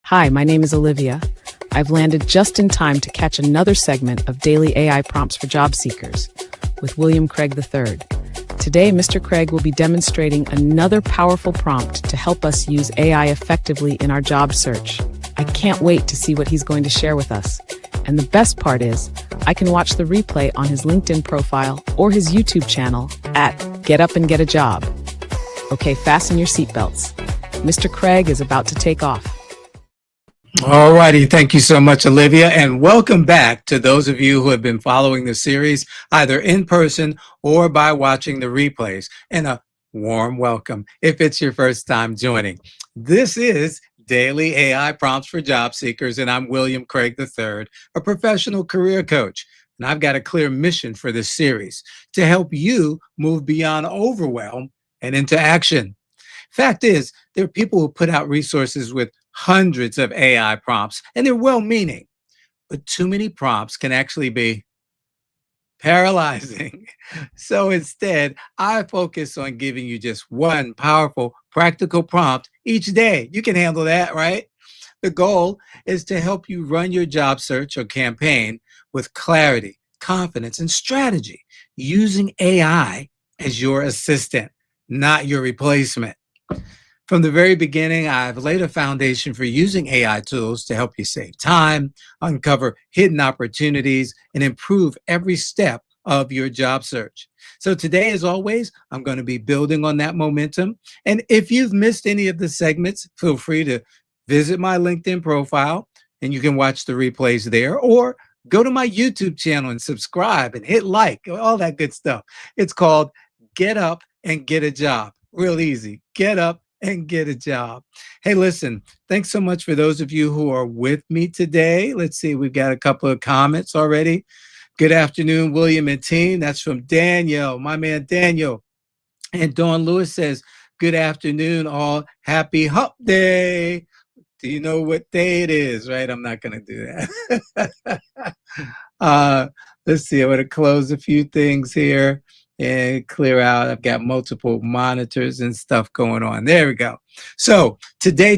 Hi, my name is Olivia. I've landed just in time to catch another segment of Daily AI Prompts for Job Seekers with William Craig III. Today, Mr. Craig will be demonstrating another powerful prompt to help us use AI effectively in our job search. I can't wait to see what he's going to share with us. And the best part is, I can watch the replay on his LinkedIn profile or his YouTube channel at Get Up and Get a Job. Okay, fasten your seatbelts. Mr. Craig is about to take off. All righty. Thank you so much, Olivia. And welcome back to those of you who have been following the series, either in person or by watching the replays. And a warm welcome if it's your first time joining. This is Daily AI Prompts for Job Seekers, and I'm William Craig III, a professional career coach. And I've got a clear mission for this series to help you move beyond overwhelm and into action. Fact is, there are people who put out resources with hundreds of AI prompts, and they're well-meaning, but too many prompts can actually be paralyzing. So instead, I focus on giving you just one powerful, practical prompt each day. You can handle that, right? The goal is to help you run your job search or campaign with clarity, confidence, and strategy, using AI as your assistant, not your replacement. From the very beginning, I've laid a foundation for using AI tools to help you save time, uncover hidden opportunities, and improve every step of your job search. So today, as always, I'm going to be building on that momentum. And if you've missed any of the segments, feel free to visit my LinkedIn profile, and you can watch the replays there, or go to my YouTube channel and subscribe and hit like, all that good stuff. It's called Get Up and Get a Job. Real easy. Get up and get a job. Hey, listen, thanks so much for those of you who are with me today. Let's see, we've got a couple of comments already. Good afternoon, William and team. That's from Daniel, my man Daniel. And Dawn Lewis says, good afternoon, all. Happy hump day. Do you know what day it is, right? I'm not going to do that. Let's see, I'm going to close a few things here and clear out. I've got multiple monitors and stuff going on. There we go. So today,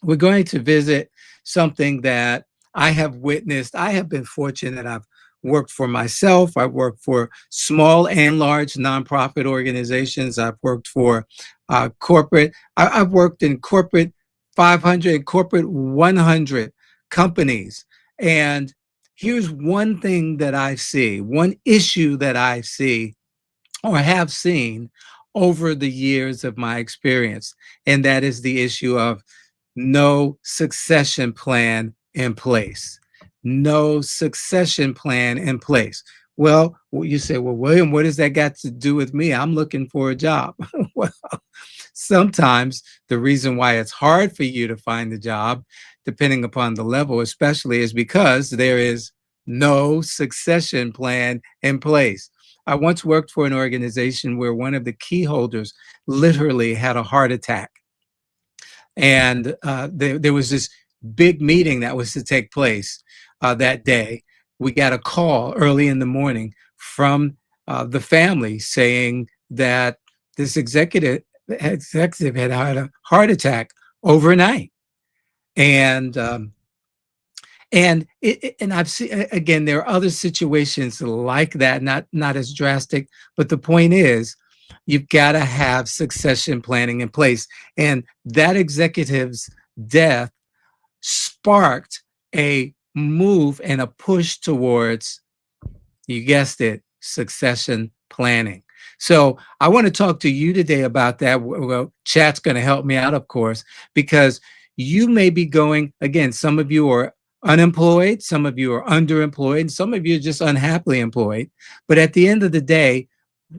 we're going to visit something that I have witnessed. I have been fortunate. I've worked for myself. I've worked for small and large nonprofit organizations. I've worked for corporate. I've worked in corporate 500, corporate 100 companies. And here's one thing that I see, one issue that I see or have seen over the years of my experience, and that is the issue of no succession plan in place. No succession plan in place. Well, you say, well, William, what does that got to do with me? I'm looking for a job. Well, sometimes the reason why it's hard for you to find a job, depending upon the level especially, is because there is no succession plan in place. I once worked for an organization where one of the key holders literally had a heart attack. And there was this big meeting that was to take place that day. We got a call early in the morning from the family saying that this executive had had a heart attack overnight. And I've seen, again, there are other situations like that, not as drastic, but the point is, you've got to have succession planning in place. And that executive's death sparked a move and a push towards, you guessed it, succession planning. So I want to talk to you today about that. Well, chat's going to help me out, of course, because you may be going, again, some of you are unemployed, some of you are underemployed, and some of you are just unhappily employed. But at the end of the day,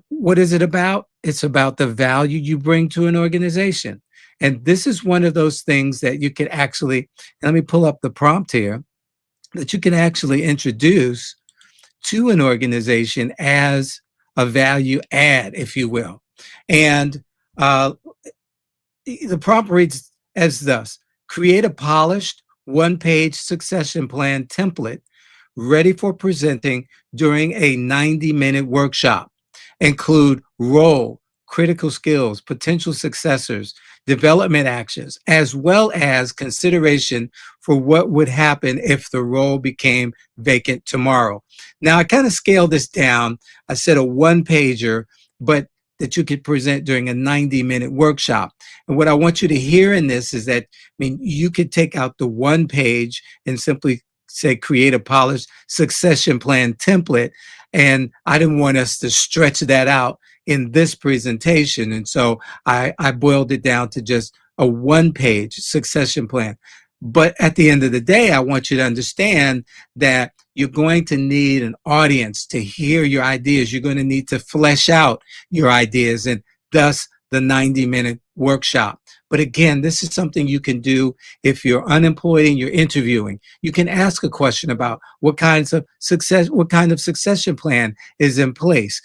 what is it about? It's about the value you bring to an organization. And this is one of those things that you can actually, let me pull up the prompt here, that you can actually introduce to an organization as a value add, if you will. And the prompt reads as thus: create a polished one-page succession plan template ready for presenting during a 90-minute workshop. Include role, critical skills, potential successors, development actions, as well as consideration for what would happen if the role became vacant tomorrow. Now, I kind of scaled this down. I said a one pager, but that you could present during a 90-minute workshop. And what I want you to hear in this is that, you could take out the one page and simply say, create a polished succession plan template. And I didn't want us to stretch that out in this presentation. And so I boiled it down to just a one-page succession plan. But at the end of the day, I want you to understand that you're going to need an audience to hear your ideas. You're going to need to flesh out your ideas, and thus the 90-minute workshop. But again, this is something you can do if you're unemployed and you're interviewing. You can ask a question about what kind of succession plan is in place.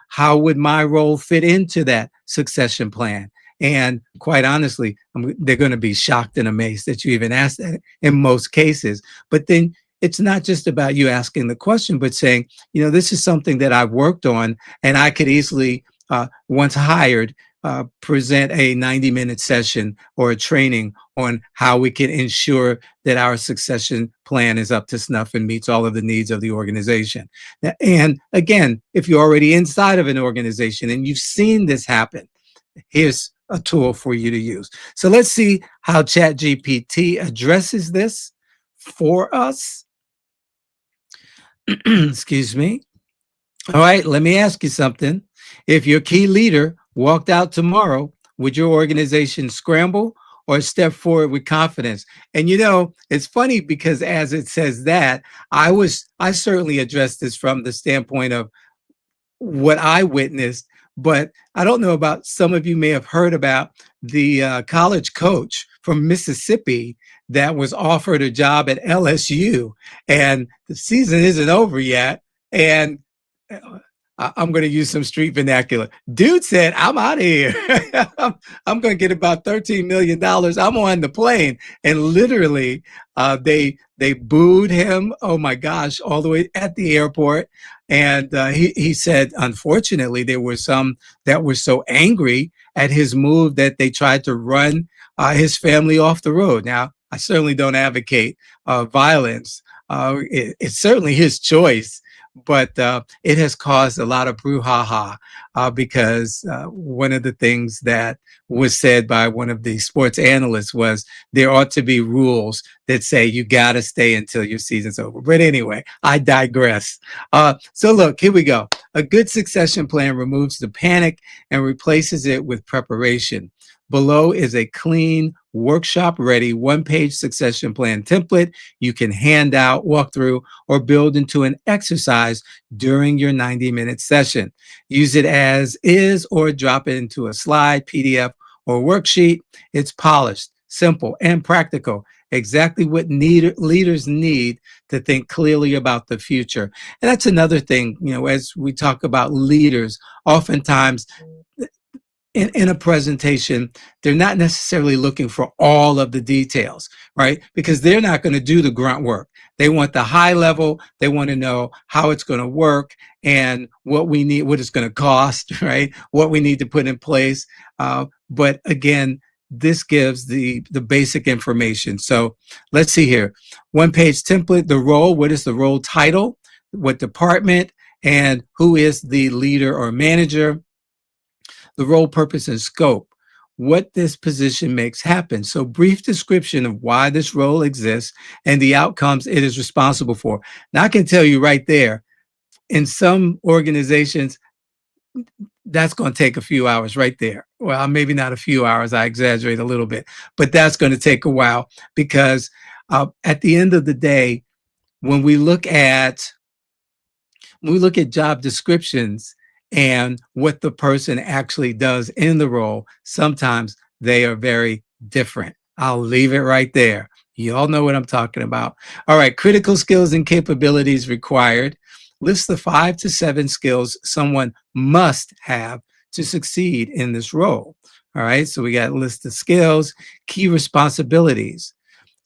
How would my role fit into that succession plan? And quite honestly, they're going to be shocked and amazed that you even asked that in most cases. But then it's not just about you asking the question, but saying, this is something that I've worked on, and I could easily, once hired, present a 90-minute session or a training on how we can ensure that our succession plan is up to snuff and meets all of the needs of the organization. And again, if you're already inside of an organization and you've seen this happen, here's a tool for you to use. So let's see how ChatGPT addresses this for us. Excuse me. All right, let me ask you something. If your key leader walked out tomorrow, would your organization scramble or step forward with confidence? And it's funny because as it says that, I certainly addressed this from the standpoint of what I witnessed, but I don't know about, some of you may have heard about the college coach from Mississippi that was offered a job at LSU, and the season isn't over yet. And I'm going to use some street vernacular. Dude said, I'm out of here. I'm going to get about $13 million. I'm on the plane. And literally, they booed him. Oh my gosh, all the way at the airport. And he said, unfortunately, there were some that were so angry at his move that they tried to run his family off the road. Now, I certainly don't advocate violence. It's certainly his choice. But it has caused a lot of brouhaha because one of the things that was said by one of the sports analysts was there ought to be rules that say you got to stay until your season's over. But anyway, I digress. So look, here we go. A good succession plan removes the panic and replaces it with preparation. Below is a clean, workshop-ready, one-page succession plan template you can hand out, walk through, or build into an exercise during your 90-minute session. Use it as is or drop it into a slide, PDF, or worksheet. It's polished, simple, and practical. Exactly what leaders need to think clearly about the future. And that's another thing, as we talk about leaders, oftentimes in a presentation, they're not necessarily looking for all of the details, right? Because they're not going to do the grunt work. They want the high level. They want to know how it's going to work and what we need, what it's going to cost, right? What we need to put in place. But again, this gives the basic information. So let's see here. One-page template, the role, what is the role title, what department, and who is the leader or manager. The role, purpose, and scope, what this position makes happen. So brief description of why this role exists and the outcomes it is responsible for. Now, I can tell you right there, in some organizations, that's going to take a few hours right there. Well, maybe not a few hours, I exaggerate a little bit, but that's going to take a while because at the end of the day, when we look at job descriptions and what the person actually does in the role, sometimes they are very different. I'll leave it right there. You all know what I'm talking about. All right, critical skills and capabilities required. List the 5 to 7 skills someone must have to succeed in this role. All right, so we got a list of skills, key responsibilities,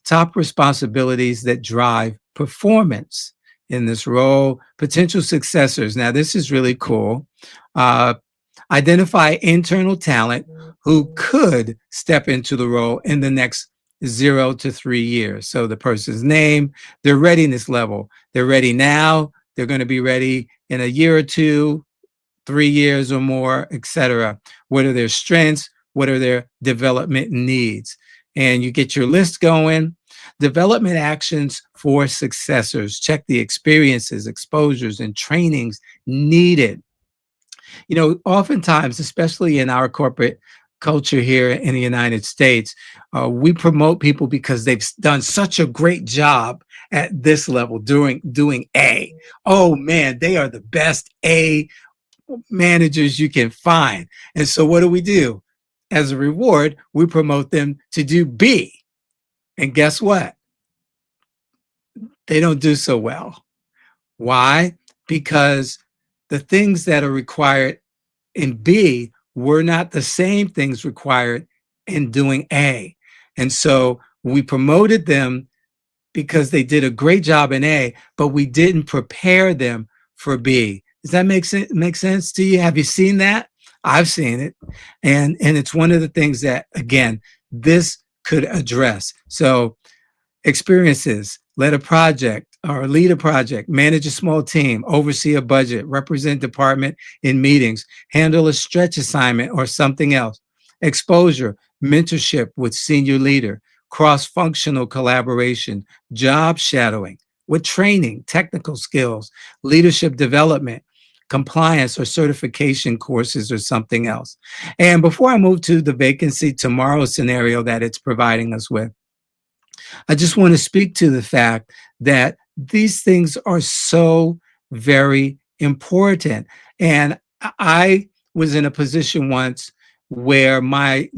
top responsibilities that drive performance in this role, potential successors. Now, this is really cool. Identify internal talent who could step into the role in the next 0 to 3 years. So the person's name, their readiness level. They're ready now. They're going to be ready in a year or two, 3 years or more, etc. What are their strengths? What are their development needs? And you get your list going. Development actions for successors. Check the experiences, exposures, and trainings needed. Oftentimes, especially in our corporate culture here in the United States, we promote people because they've done such a great job at this level doing A. Oh man, they are the best A managers you can find. And so what do? As a reward, we promote them to do B. And guess what? They don't do so well. Why? Because the things that are required in B were not the same things required in doing A. And so we promoted them because they did a great job in A, but we didn't prepare them for B. Does that make sense to you? Have you seen that? I've seen it. And it's one of the things that, again, this could address. So experiences, lead a project, manage a small team, oversee a budget, represent department in meetings, handle a stretch assignment or something else. Exposure, mentorship with senior leader, cross-functional collaboration, job shadowing with training, technical skills, leadership development, compliance or certification courses or something else. And before I move to the vacancy tomorrow scenario that it's providing us with, I just want to speak to the fact that these things are so very important. And I was in a position once where my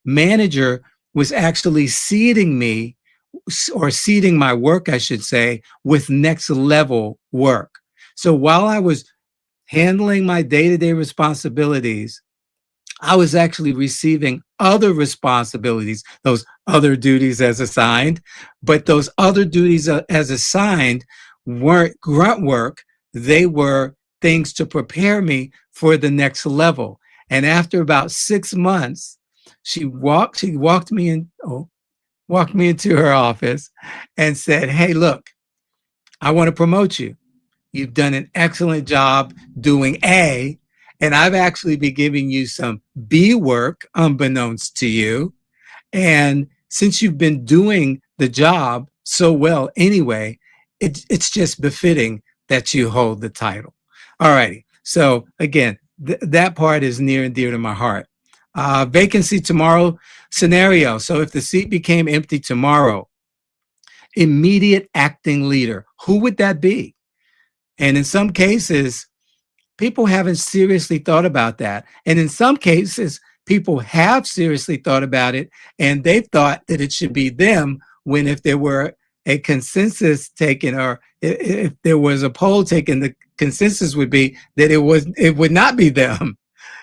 manager was actually seeding me, or seeding my work, I should say, with next level work. So while I was handling my day-to-day responsibilities, I was actually receiving other responsibilities, those other duties as assigned, but those other duties as assigned weren't grunt work. They were things to prepare me for the next level. And after about 6 months, she walked me into her office and said, "Hey, look, I want to promote you. You've done an excellent job doing A, and I've actually been giving you some B work unbeknownst to you. And since you've been doing the job so well anyway, it's just befitting that you hold the title." All righty. So again, that part is near and dear to my heart. Vacancy tomorrow scenario. So if the seat became empty tomorrow, immediate acting leader, who would that be? And in some cases, people haven't seriously thought about that. And in some cases, people have seriously thought about it, and they've thought that it should be them, when if there were a consensus taken, or if there was a poll taken, the consensus would be that it would not be them.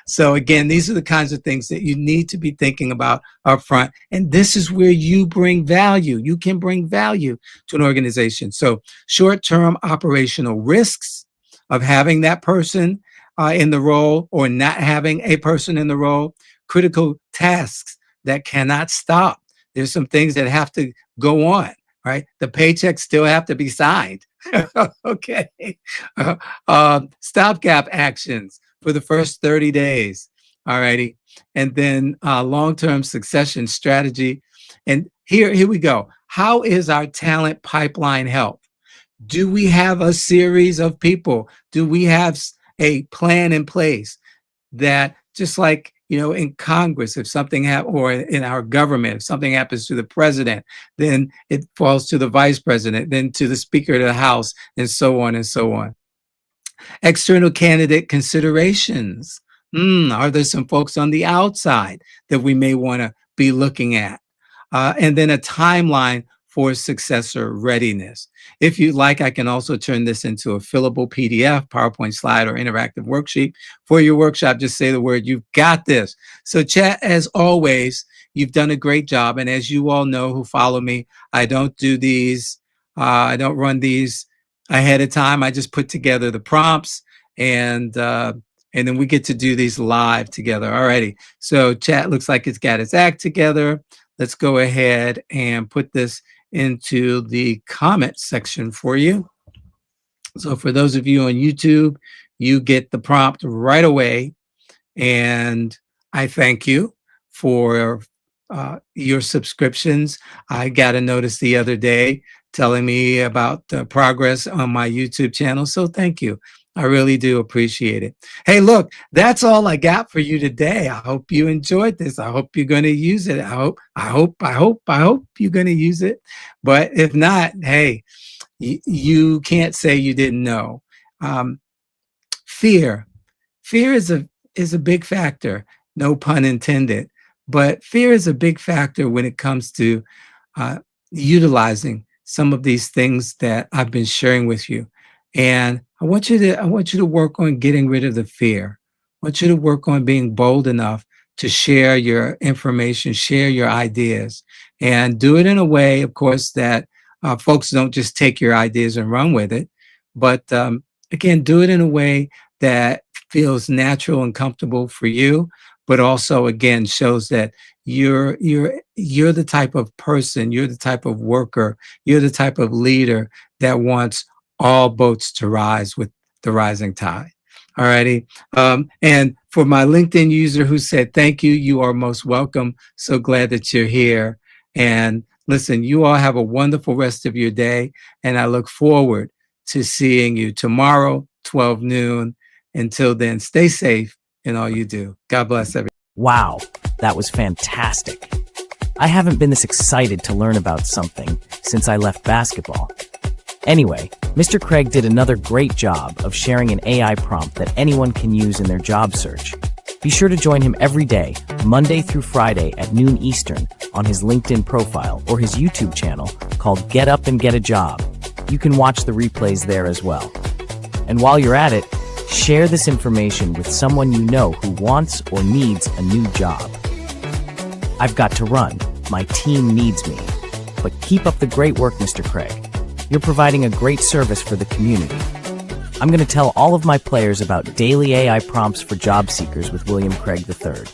So again, these are the kinds of things that you need to be thinking about up front. And this is where you bring value. You can bring value to an organization. So short-term operational risks of having that person in the role or not having a person in the role, critical tasks that cannot stop. There's some things that have to go on, right? The paychecks still have to be signed. Okay. Stopgap actions for the first 30 days. All righty. And then long-term succession strategy. And here we go. How is our talent pipeline health? Do we have a series of people? Do we have a plan in place that, just like, in Congress, if something happens, or in our government, if something happens to the president, then it falls to the vice president, then to the Speaker of the House, and so on and so on. External candidate considerations. Are there some folks on the outside that we may want to be looking at? And then a timeline for successor readiness. If you'd like, I can also turn this into a fillable PDF, PowerPoint slide, or interactive worksheet for your workshop. Just say the word, "You've got this." So chat, as always, you've done a great job. And as you all know who follow me, I don't do these, I don't run these ahead of time. I just put together the prompts, and and then we get to do these live together. Alrighty. So chat looks like it's got its act together. Let's go ahead and put this into the comment section for you. So for those of you on YouTube, you get the prompt right away. And I thank you for your subscriptions. I got a notice the other day telling me about the progress on my YouTube channel. So thank you. I really do appreciate it. Hey, look, that's all I got for you today. I hope you enjoyed this. I hope you're going to use it. I hope you're going to use it. But if not, hey, you can't say you didn't know. Fear is a big factor, no pun intended, but fear is a big factor when it comes to utilizing some of these things that I've been sharing with you. And I want you to work on getting rid of the fear. I want you to work on being bold enough to share your information, share your ideas, and do it in a way, of course, that folks don't just take your ideas and run with it, but again, do it in a way that feels natural and comfortable for you, but also again shows that you're the type of person, you're the type of worker, you're the type of leader that wants all boats to rise with the rising tide. All righty. And for my LinkedIn user who said thank you, you are most welcome. So glad that you're here. And listen, you all have a wonderful rest of your day, and I look forward to seeing you tomorrow, 12 noon. Until then, stay safe in all you do. God bless everyone. Wow, that was fantastic. I haven't been this excited to learn about something since I left basketball. Anyway, Mr. Craig did another great job of sharing an AI prompt that anyone can use in their job search. Be sure to join him every day, Monday through Friday at noon Eastern, on his LinkedIn profile or his YouTube channel called Get Up and Get a Job. You can watch the replays there as well. And while you're at it, share this information with someone you know who wants or needs a new job. I've got to run. My team needs me. But keep up the great work, Mr. Craig. You're providing a great service for the community. I'm going to tell all of my players about daily AI prompts for job seekers with William Craig III.